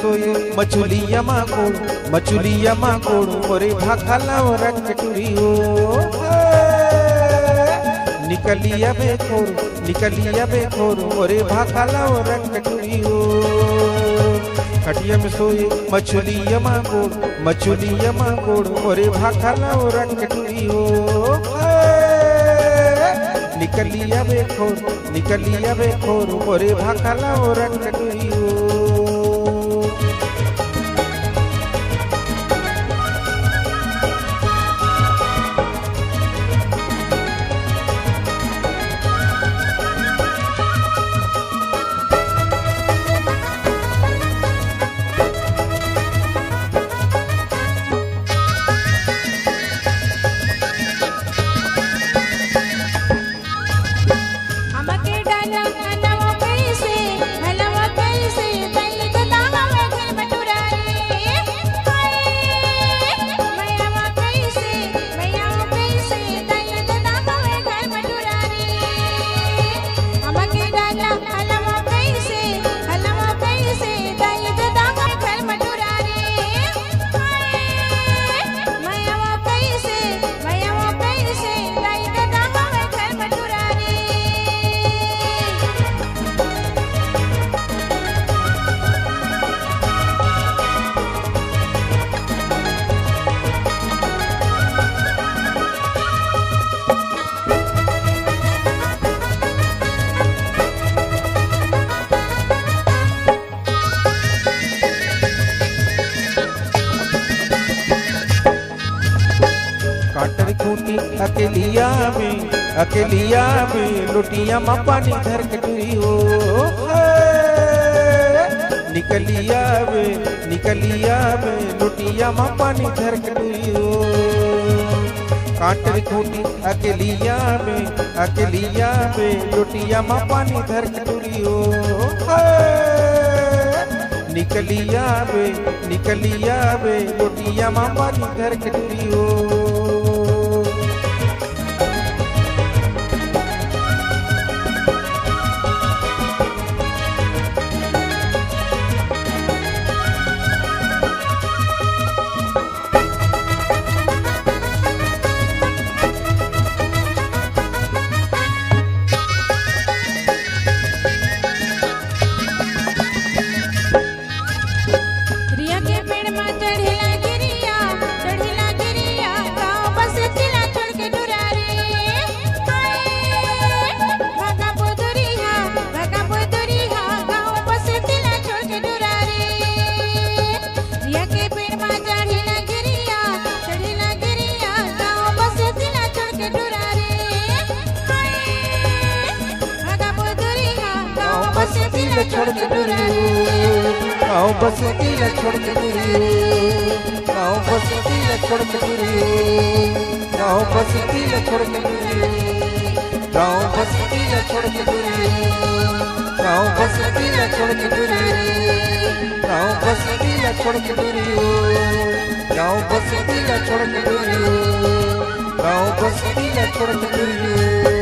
सोए मछुलिया माकोड़ मोरे भाखाला रंग टुरियो निकलिया बेखोर मोरे भाखाला रंग टुरियो खटिया में सोए मछुलिया माकोड़ मोरे भाखाला रंग टुरियो निकलिया बेखोर मोरे भाखाला रंग टुरियो। काटर खूटी अकेलिया में लुटिया माँ पानी धर के टुरियो निकलिया में लुटिया माँ पानी धर के टुरियो काटर खूटी अकेलिया में लुटिया माँ पानी धर के टुरियो निकलिया में लुटिया माँ पानी धर के टुरियो। छोड़ के गाँव बस्ती ल छोड़ के गाँव बस्ती ल छोड़ के गाँव बस्ती ल छोड़ के गाँव बस्ती ल छोड़ के गाँव बस्ती ल छोड़ के गाँव बस्ती ल छोड़ के गाँव बस्ती ल छोड़ के गाँव बस्ती ल छोड़ के